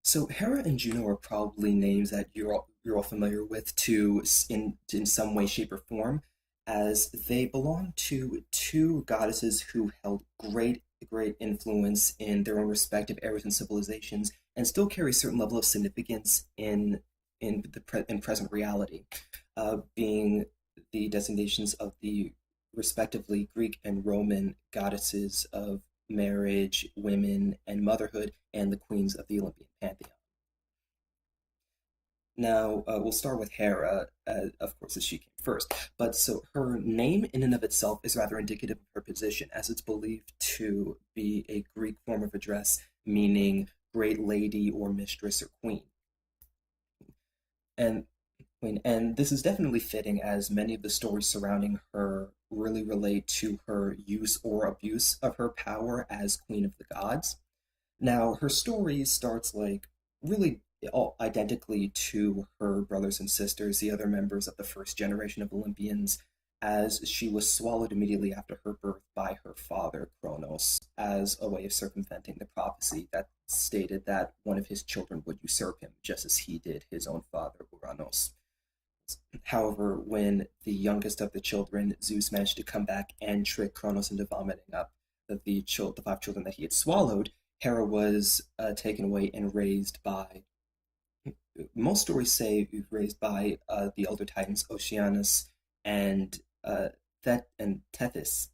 So Hera and Juno are probably names that you're all familiar with in some way, shape, or form, as they belong to two goddesses who held great influence in their own respective eras and civilizations, and still carry a certain level of significance in present reality, being the designations of the respectively Greek and Roman goddesses of marriage, women, and motherhood, and the queens of the Olympian pantheon. Now, we'll start with Hera, of course, as she came first. But so her name, in and of itself, is rather indicative of her position, as it's believed to be a Greek form of address meaning great lady or mistress or queen. And and this is definitely fitting, as many of the stories surrounding her really relate to her use or abuse of her power as queen of the gods. Now, her story starts like really all identically to her brothers and sisters, the other members of the first generation of Olympians, as she was swallowed immediately after her birth by her father, Kronos, as a way of circumventing the prophecy that stated that one of his children would usurp him, just as he did his own father, Uranos. However, when the youngest of the children, Zeus, managed to come back and trick Kronos into vomiting up the five children that he had swallowed, Hera was taken away and raised by, most stories say, raised by the elder titans Oceanus and Thet and Tethys,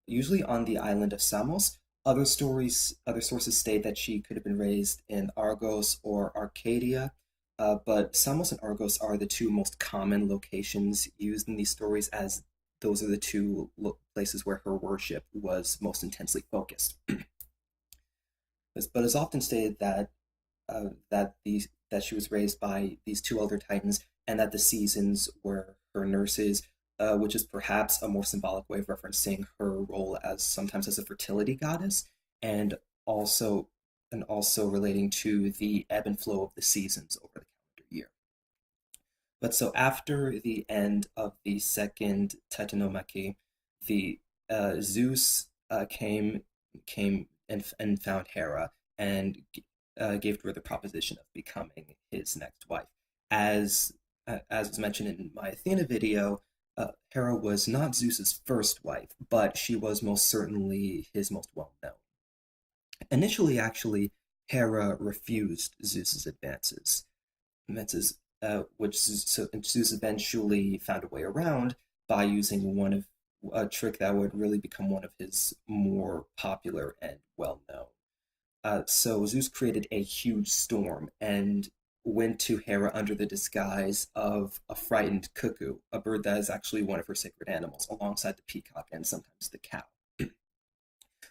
usually on the island of Samos. Other sources state that she could have been raised in Argos or Arcadia, but Samos and Argos are the two most common locations used in these stories, as those are the two places where her worship was most intensely focused. But it's often stated that that she was raised by these two elder titans, and that the seasons were her nurses, which is perhaps a more symbolic way of referencing her role as sometimes as a fertility goddess, and also also relating to the ebb and flow of the seasons over the calendar year. But so after the end of the second Titanomachy, the Zeus came and found Hera and gave her the proposition of becoming his next wife. As as was mentioned in my Athena video, Hera was not Zeus's first wife, but she was most certainly his most well known. Initially, actually, Hera refused Zeus's advances, which Zeus eventually found a way around by using a trick that would really become one of his more popular and well known. So Zeus created a huge storm and went to Hera under the disguise of a frightened cuckoo, a bird that is actually one of her sacred animals, alongside the peacock and sometimes the cow.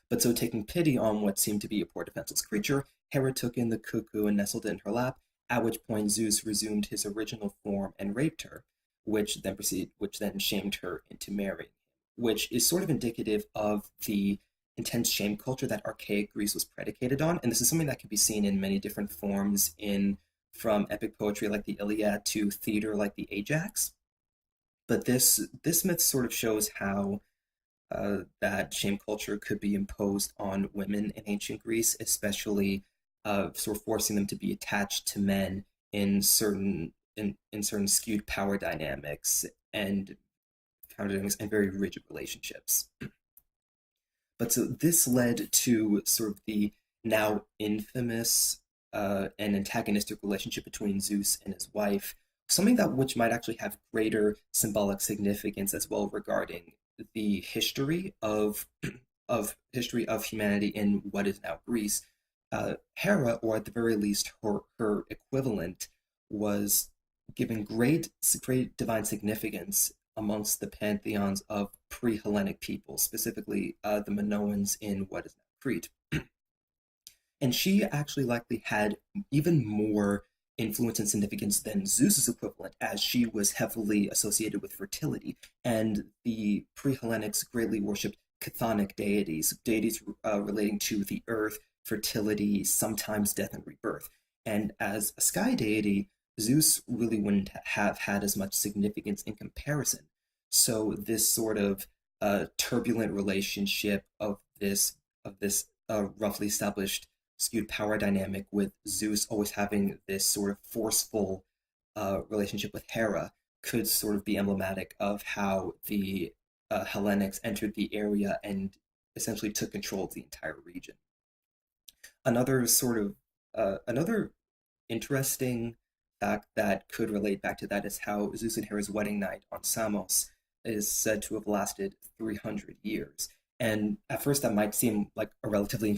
But so, taking pity on what seemed to be a poor defenseless creature, Hera took in the cuckoo and nestled it in her lap, at which point Zeus resumed his original form and raped her, which then shamed her into marrying, which is sort of indicative of the intense shame culture that archaic Greece was predicated on. And this is something that can be seen in many different forms, in from epic poetry like the Iliad to theater like the Ajax. But this myth sort of shows how that shame culture could be imposed on women in ancient Greece, especially sort of forcing them to be attached to men in certain skewed and power dynamics and very rigid relationships. But so this led to sort of the now infamous and antagonistic relationship between Zeus and his wife, something that which might actually have greater symbolic significance as well, regarding the history of humanity in what is now Greece. Hera, or at the very least her equivalent, was given great divine significance amongst the pantheons of pre-Hellenic peoples, specifically the Minoans in what is now Crete. And she actually likely had even more influence and significance than Zeus's equivalent, as she was heavily associated with fertility, and the pre-Hellenics greatly worshipped chthonic deities relating to the earth, fertility, sometimes death and rebirth. And as a sky deity, Zeus really wouldn't have had as much significance in comparison. So this sort of turbulent relationship of this roughly established skewed power dynamic with Zeus always having this sort of forceful relationship with Hera could sort of be emblematic of how the Hellenics entered the area and essentially took control of the entire region. Another interesting fact that could relate back to that is how Zeus and Hera's wedding night on Samos is said to have lasted 300 years. And at first, that might seem like a relatively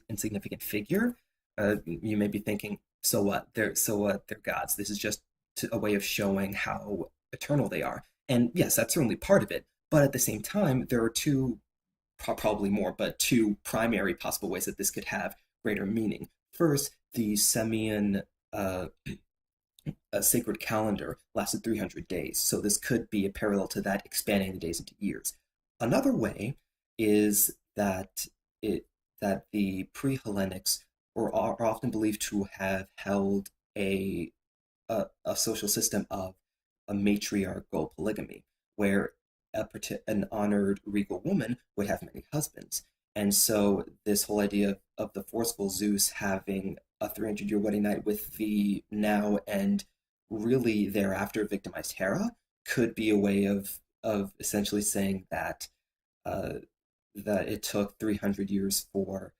insignificant figure. You may be thinking, so what? So what? They're gods. This is just a way of showing how eternal they are. And yes, that's certainly part of it. But at the same time, there are probably more, but two primary possible ways that this could have greater meaning. First, the Semian sacred calendar lasted 300 days, so this could be a parallel to that, expanding the days into years. Another way is that the pre-Hellenics are often believed to have held a social system of a matriarchal polygamy, where an honored regal woman would have many husbands. And so this whole idea of the forceful Zeus having a 300-year wedding night with the now and really thereafter victimized Hera could be a way of essentially saying uh, that it took 300 years for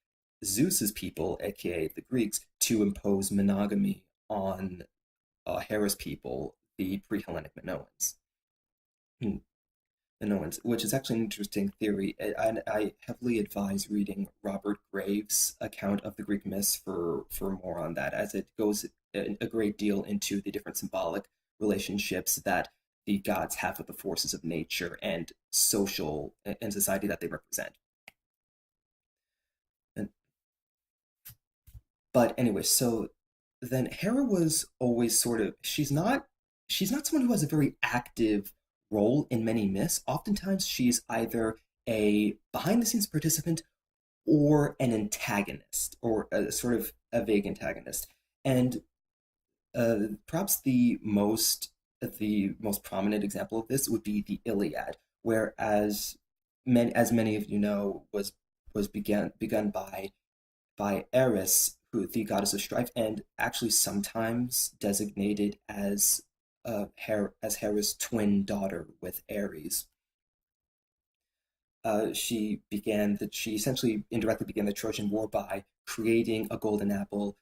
Zeus's people, aka the Greeks, to impose monogamy on Hera's people, the pre-Hellenic Minoans. Hmm. Minoans, which is actually an interesting theory. I heavily advise reading Robert Graves' account of the Greek myths for more on that, as it goes a great deal into the different symbolic relationships that the gods have with the forces of nature and social and society that they represent. And, but anyway, so then Hera was always sort of she's not someone who has a very active role in many myths. Oftentimes she's either a behind the scenes participant or an antagonist, or a sort of a vague antagonist. And perhaps the most prominent example of this would be the Iliad, where as many of you know was begun by Eris, who the goddess of strife, and actually sometimes designated as Hera's twin daughter with Ares. She essentially indirectly began the Trojan War by creating a golden apple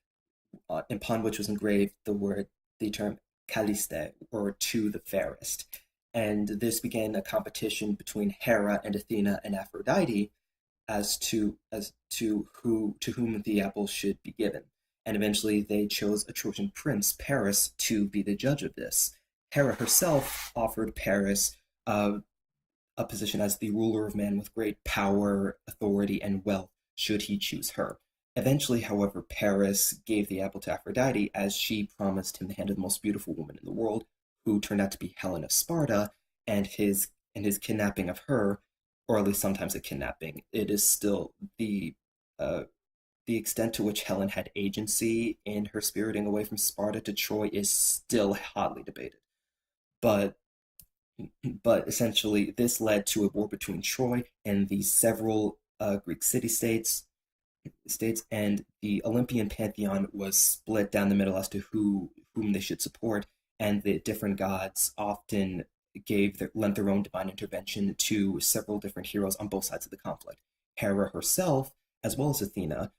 upon which was engraved the term Caliste, or to the fairest. And this began a competition between Hera and Athena and Aphrodite as to whom the apple should be given. And eventually they chose a Trojan prince, Paris, to be the judge of this. Hera herself offered Paris a position as the ruler of man with great power, authority, and wealth, should he choose her. Eventually, however, Paris gave the apple to Aphrodite as she promised him the hand of the most beautiful woman in the world, who turned out to be Helen of Sparta, and his kidnapping of her, or at least sometimes a kidnapping. It is still uh, the extent to which Helen had agency in her spiriting away from Sparta to Troy is still hotly debated. But but essentially, this led to a war between Troy and the several Greek city states, and the Olympian pantheon was split down the middle as to whom they should support, and the different gods often lent their own divine intervention to several different heroes on both sides of the conflict. Hera herself, as well as Athena,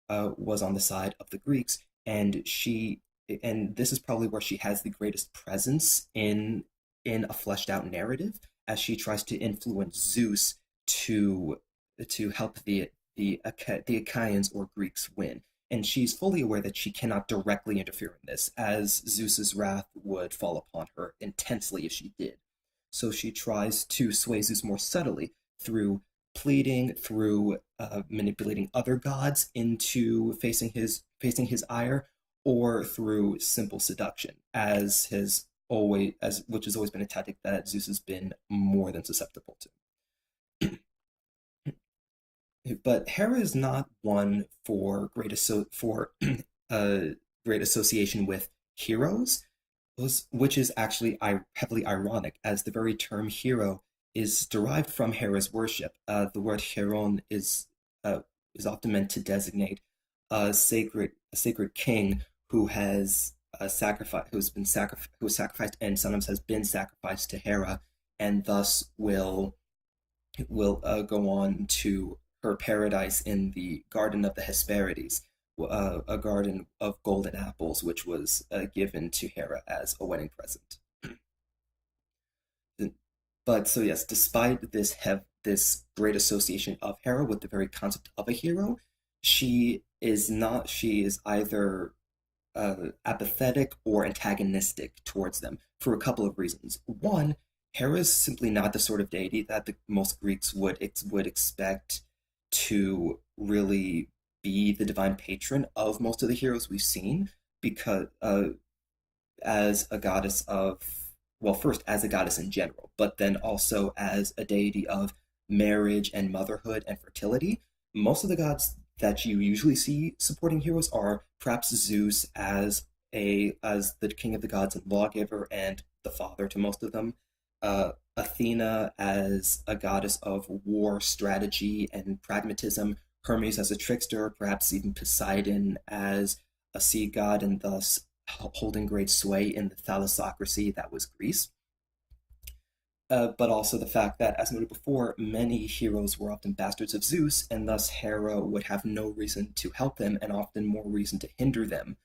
was on the side of the Greeks, and this is probably where she has the greatest presence in a fleshed out narrative, as she tries to influence Zeus to help the Achaeans or Greeks win. And she's fully aware that she cannot directly interfere in this, as Zeus's wrath would fall upon her intensely if she did. So she tries to sway Zeus more subtly through pleading, through manipulating other gods into facing his ire, or through simple seduction, which has always been a tactic that Zeus has been more than susceptible to. But Hera is not one for uh, great association with heroes, which is actually heavily ironic, as the very term hero is derived from Hera's worship. The word Heron is often meant to designate a sacred king who has who was sacrificed and sometimes has been sacrificed to Hera, and thus will go on to her paradise in the Garden of the Hesperides, a garden of golden apples, which was given to Hera as a wedding present. But so yes, despite this great association of Hera with the very concept of a hero, she is not. She is either apathetic or antagonistic towards them for a couple of reasons. One, Hera is simply not the sort of deity that most Greeks would expect to really be the divine patron of most of the heroes we've seen, because as a goddess of, well, first as a goddess in general, but then also as a deity of marriage and motherhood and fertility. Most of the gods that you usually see supporting heroes are perhaps Zeus as the king of the gods and lawgiver and the father to most of them, Athena as a goddess of war, strategy, and pragmatism, Hermes as a trickster, perhaps even Poseidon as a sea god and thus holding great sway in the thalassocracy that was Greece. But also the fact that, as noted before, many heroes were often bastards of Zeus, and thus Hera would have no reason to help them, and often more reason to hinder them,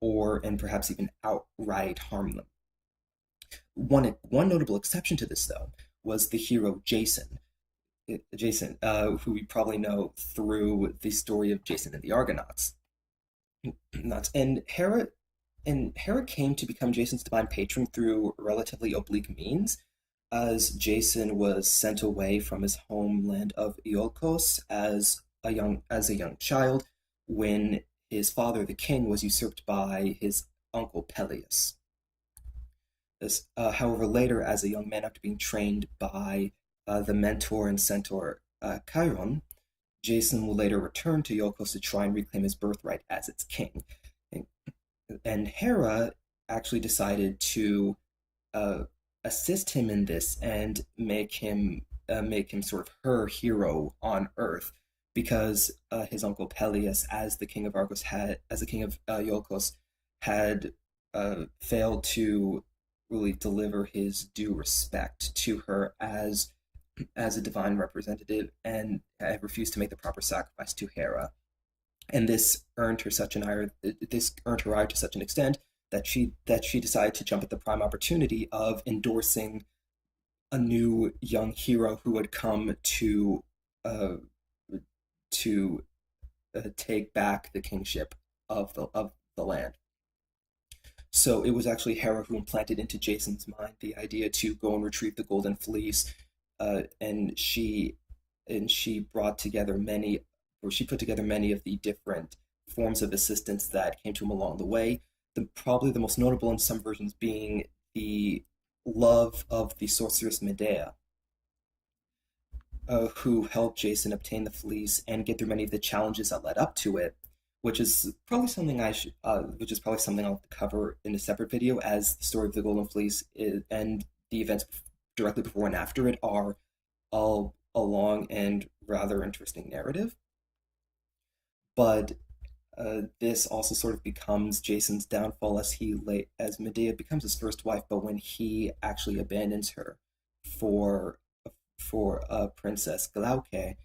and perhaps even outright harm them. One notable exception to this, though, was the hero Jason. Jason, who we probably know through the story of Jason and the Argonauts. And Hera came to become Jason's divine patron through relatively oblique means, as Jason was sent away from his homeland of Iolcos as a young child when his father, the king, was usurped by his uncle Peleus. However, later, as a young man, after being trained by the mentor and centaur Chiron, Jason will later return to Iolcos to try and reclaim his birthright as its king. And Hera actually decided to assist him in this and make him sort of her hero on Earth, because his uncle Peleus, as the king of Iolcos, had failed to really deliver his due respect to her as a divine representative, and had refused to make the proper sacrifice to Hera. And this earned her ire to such an extent that she decided to jump at the prime opportunity of endorsing a new young hero who had come uh, to take back the kingship of the land. So it was actually Hera who implanted into Jason's mind the idea to go and retrieve the Golden Fleece, and she brought together she put together many of the different forms of assistance that came to him along the way. Probably the most notable in some versions being the love of the sorceress Medea, who helped Jason obtain the fleece and get through many of the challenges that led up to it, which is probably something I'll cover in a separate video, as the story of the Golden Fleece and the events directly before and after it are all a long and rather interesting narrative. But this also sort of becomes Jason's downfall as Medea becomes his first wife, but when he actually abandons her for Princess Glauce,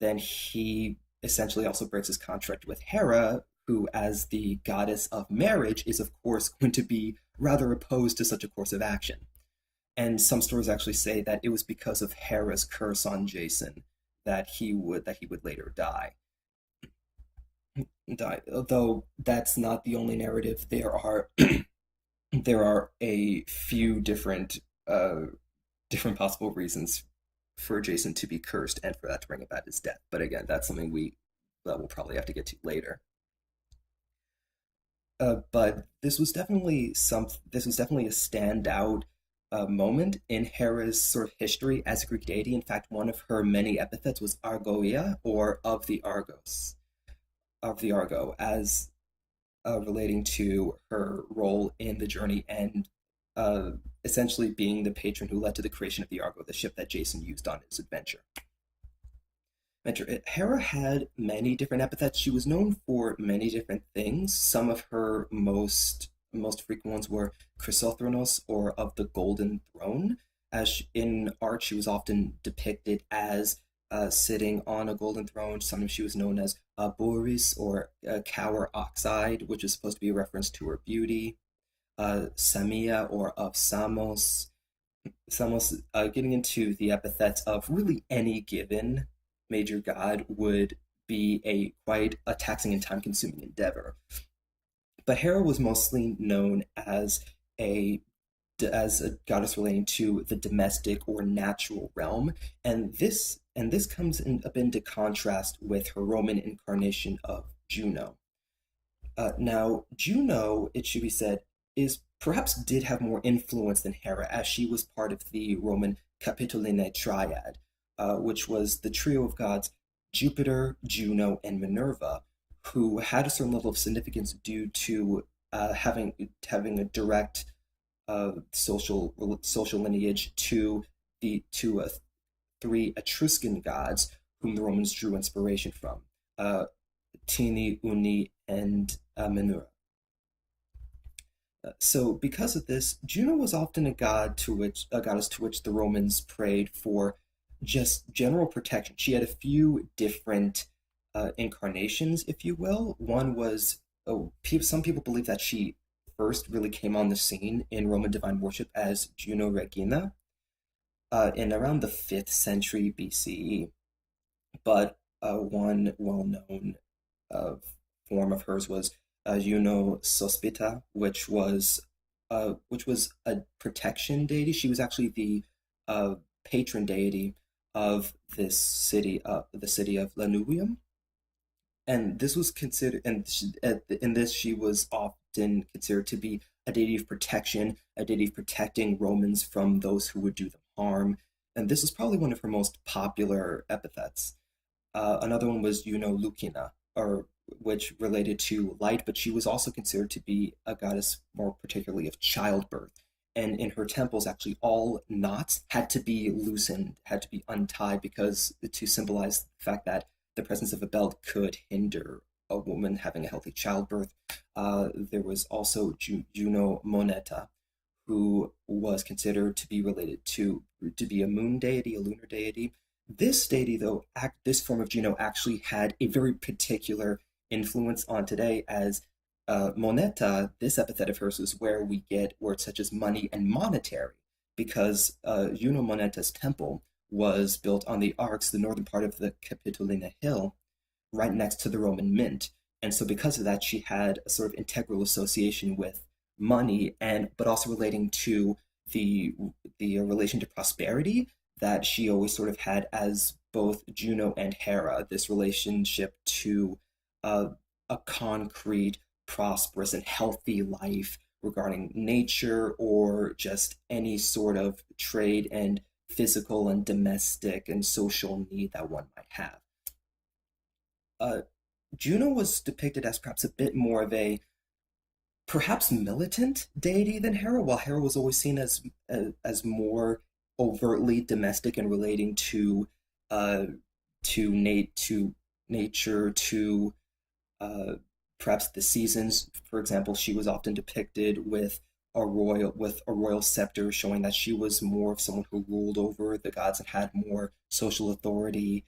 then he essentially also breaks his contract with Hera, who, as the goddess of marriage, is of course going to be rather opposed to such a course of action. And some stories actually say that it was because of Hera's curse on Jason that he would later die. Though that's not the only narrative. There are there are a few different possible reasons for Jason to be cursed and for that to bring about his death. But again, that's something we'll probably have to get to later. But this was definitely a standout moment in Hera's sort of history as a Greek deity. In fact, one of her many epithets was Argoia, or of the Argos, of the Argo, as relating to her role in the journey and essentially being the patron who led to the creation of the Argo, the ship that Jason used on his adventure. Hera had many different epithets. She was known for many different things. Some of her most frequent ones were Chrysothronos, or of the Golden Throne. In art, she was often depicted as sitting on a golden throne. Sometimes she was known as Boris, or Cower Oxide, which is supposed to be a reference to her beauty. Samia, or of Samos. Samos, getting into the epithets of really any given major god would be a quite a taxing and time-consuming endeavor. But Hera was mostly known a as a goddess relating to the domestic or natural realm, and this comes in a bit into contrast with her Roman incarnation of Juno. Now, Juno, it should be said, is perhaps did have more influence than Hera, as she was part of the Roman Capitoline triad, which was the trio of gods Jupiter, Juno, and Minerva, who had a certain level of significance due to having a direct social lineage to the to three Etruscan gods whom the Romans drew inspiration from: Tini, Uni, and Menura. So, because of this, Juno was often a goddess to which the Romans prayed for just general protection. She had a few different incarnations, if you will. One was, some people believe that she first really came on the scene in Roman divine worship as Juno Regina in around the 5th century BCE. But one well-known uh, form of hers was Juno Sospita, which was a protection deity. She was actually the uh, patron deity of the city of Lanuvium, and this was considered, and in this she was often considered to be a deity of protection, a deity of protecting Romans from those who would do them harm. And this was probably one of her most popular epithets. Another one was Juno Lucina, or which related to light, but she was also considered to be a goddess more particularly of childbirth. And in her temples, actually, all knots had to be loosened, had to be untied, because to symbolize the fact that the presence of a belt could hinder a woman having a healthy childbirth. There was also Juno Moneta, who was considered to be related to be a moon deity, a lunar deity. This deity, though, this form of Juno actually had a very particular influence on today, as moneta, this epithet of hers, is where we get words such as money and monetary, because Juno Moneta's temple was built on the Arcs, the northern part of the Capitolina Hill, right next to the Roman Mint. And so, because of that, she had a sort of integral association with money, and but also relating to the relation to prosperity that she always sort of had as both Juno and Hera, this relationship to uh, a concrete, prosperous, and healthy life regarding nature, or just any sort of trade and physical and domestic and social need that one might have. Uh, Juno was depicted as perhaps a bit more of a perhaps militant deity than Hera, while Hera was always seen as more overtly domestic and relating uh, to nature, to uh, perhaps the seasons. For example, she was often depicted with a royal scepter, showing that she was more of someone who ruled over the gods and had more social authority,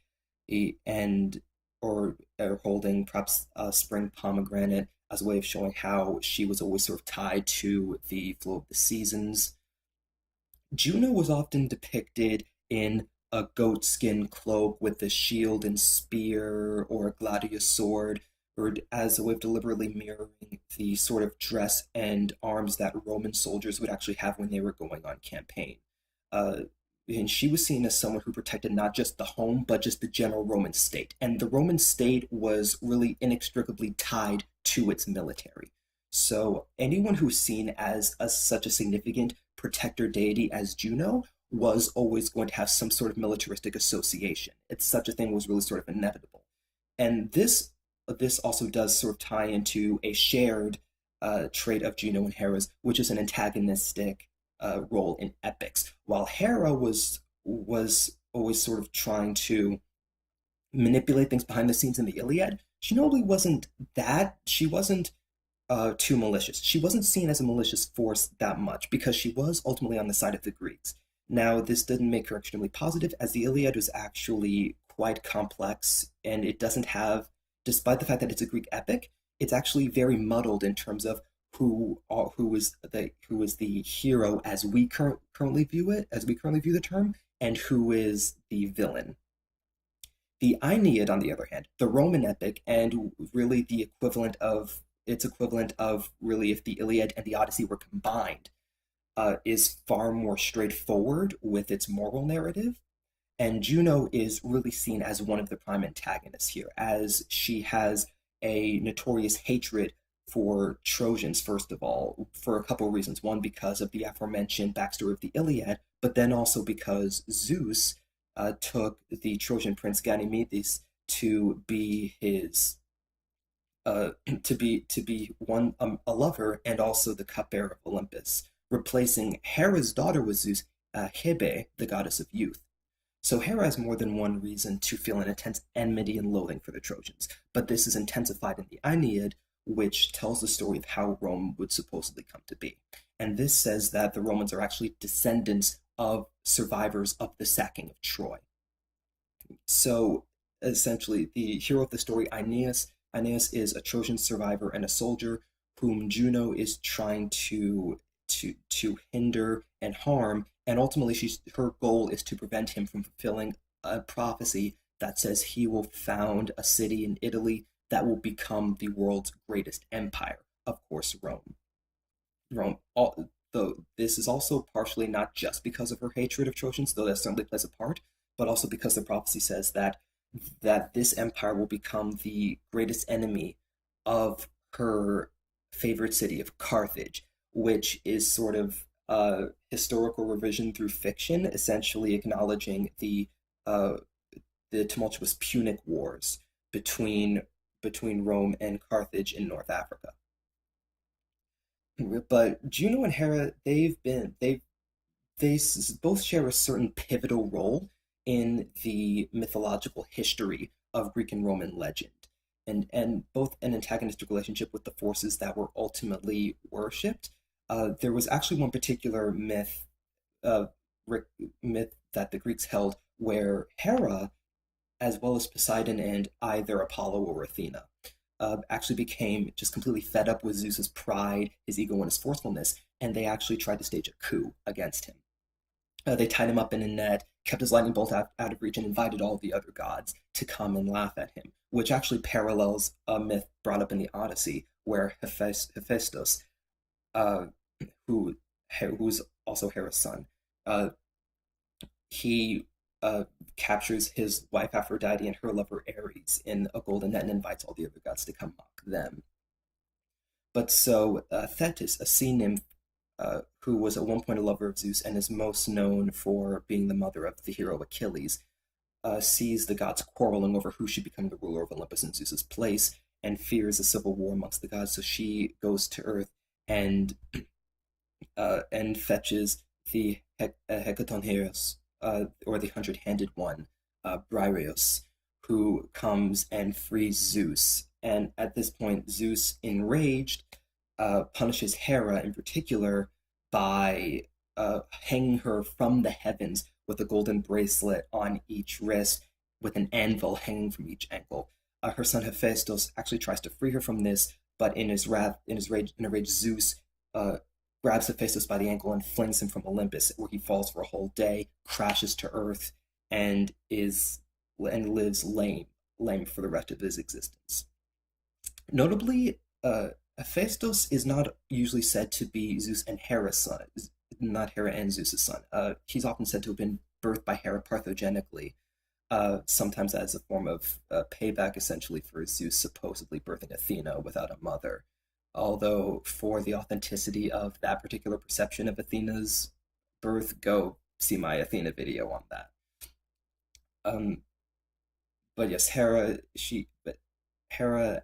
and or holding perhaps a spring pomegranate as a way of showing how she was always sort of tied to the flow of the seasons. Juno was often depicted in a goatskin cloak with a shield and spear, or a gladius sword, or as a way of deliberately mirroring the sort of dress and arms that Roman soldiers would actually have when they were going on campaign. Uh, and she was seen as someone who protected not just the home, but just the general Roman state. And the Roman state was really inextricably tied to its military. So anyone who's seen as such a significant protector deity as Juno was always going to have some sort of militaristic association. It's such a thing was really sort of inevitable. And this also does sort of tie into a shared trait of Juno and Hera's, which is an antagonistic role in epics. While Hera was always sort of trying to manipulate things behind the scenes in the Iliad, she notably wasn't that. She wasn't too malicious. She wasn't seen as a malicious force that much because she was ultimately on the side of the Greeks. Now, this didn't make her extremely positive, as the Iliad was actually quite complex, and it doesn't have, despite the fact that it's a Greek epic, it's actually very muddled in terms of who is the hero as we currently view it, as we currently view the term, and who is the villain. The Aeneid, on the other hand, the Roman epic, and really the equivalent of its equivalent of really if the Iliad and the Odyssey were combined, is far more straightforward with its moral narrative. And Juno is really seen as one of the prime antagonists here, as she has a notorious hatred for Trojans, first of all, for a couple of reasons. One, because of the aforementioned backstory of the Iliad, but then also because Zeus took the Trojan prince Ganymedes to be his to be one a lover and also the cupbearer of Olympus, replacing Hera's daughter with Zeus, Hebe, the goddess of youth. So Hera has more than one reason to feel an intense enmity and loathing for the Trojans, but this is intensified in the Aeneid, which tells the story of how Rome would supposedly come to be. And this says that the Romans are actually descendants of survivors of the sacking of Troy. So essentially, the hero of the story, Aeneas is a Trojan survivor and a soldier whom Juno is trying to hinder and harm, and ultimately her goal is to prevent him from fulfilling a prophecy that says he will found a city in Italy that will become the world's greatest empire. Of course, Rome. Though this is also partially not just because of her hatred of Trojans, though that certainly plays a part, but also because the prophecy says that this empire will become the greatest enemy of her favorite city of Carthage, which is sort of a historical revision through fiction, essentially acknowledging uh, the tumultuous Punic Wars between Rome and Carthage in North Africa. But Juno and Hera, they both share a certain pivotal role in the mythological history of Greek and Roman legend, and both an antagonistic relationship with the forces that were ultimately worshipped. There was actually one particular uh, myth that the Greeks held where Hera, as well as Poseidon and either Apollo or Athena, actually became just completely fed up with Zeus's pride, his ego, and his forcefulness, and they actually tried to stage a coup against him. They tied him up in a net, kept his lightning bolt out of reach, and invited all the other gods to come and laugh at him, which actually parallels a myth brought up in the Odyssey, where Hephaestus, uh, who's also Hera's son, uh, he captures his wife Aphrodite and her lover Ares in a golden net and invites all the other gods to come mock them. But so Thetis, a sea nymph who was at one point a lover of Zeus and is most known for being the mother of the hero Achilles, sees the gods quarreling over who should become the ruler of Olympus in Zeus's place and fears a civil war amongst the gods. So she goes to Earth and and fetches the Hecatoncheires, or the hundred-handed one, Briareus, who comes and frees Zeus. And at this point, Zeus, enraged, punishes Hera in particular by hanging her from the heavens with a golden bracelet on each wrist, with an anvil hanging from each ankle. Her son Hephaestus actually tries to free her from this, but in his wrath, in a rage, Zeus uh, grabs Hephaestus by the ankle and flings him from Olympus, where he falls for a whole day, crashes to Earth, and lives lame for the rest of his existence. Notably, Hephaestus is not usually said to be Zeus and Hera's son, not Hera and Zeus's son. He's often said to have been birthed by Hera parthogenically, sometimes as a form of payback, essentially, for Zeus supposedly birthing Athena without a mother. Although, for the authenticity of that particular perception of Athena's birth, go see my Athena video on that. Um, but yes, Hera,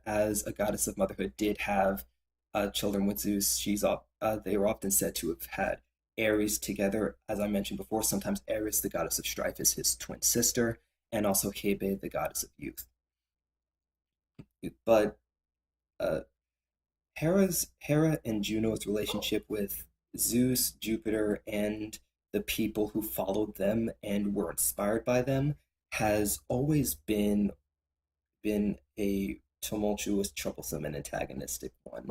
as a goddess of motherhood, did have children with Zeus. They were often said to have had Ares together. As I mentioned before, sometimes Ares, the goddess of strife, is his twin sister. and also Hebe, the goddess of youth. But uh, Hera and Juno's relationship with Zeus, Jupiter, and the people who followed them and were inspired by them has always been a tumultuous, troublesome, and antagonistic one.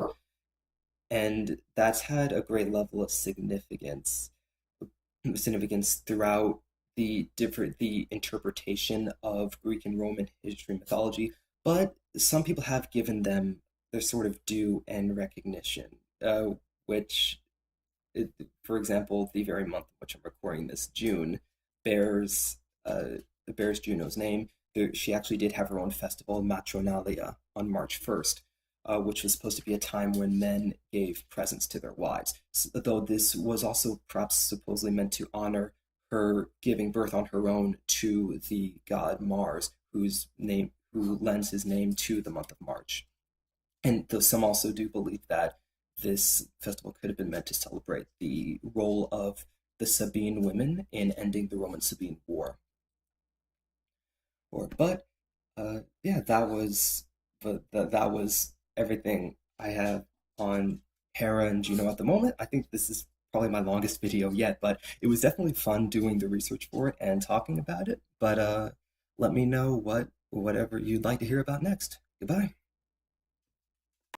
And that's had a great level of significance throughout the interpretation of Greek and Roman history and mythology, but some people have given them their sort of due and recognition, which, for example, the very month in which I'm recording this, June, bears bears Juno's name. She actually did have her own festival, Matronalia, on March 1st, which was supposed to be a time when men gave presents to their wives. Though this was also perhaps supposedly meant to honor her giving birth on her own to the god Mars, who lends his name to the month of March. And though some also do believe that this festival could have been meant to celebrate the role of the Sabine women in ending the Roman Sabine War. But yeah, that was everything I have on Hera and Juno at the moment. I think this is probably my longest video yet, but it was definitely fun doing the research for it and talking about it. But let me know whatever you'd like to hear about next. Goodbye.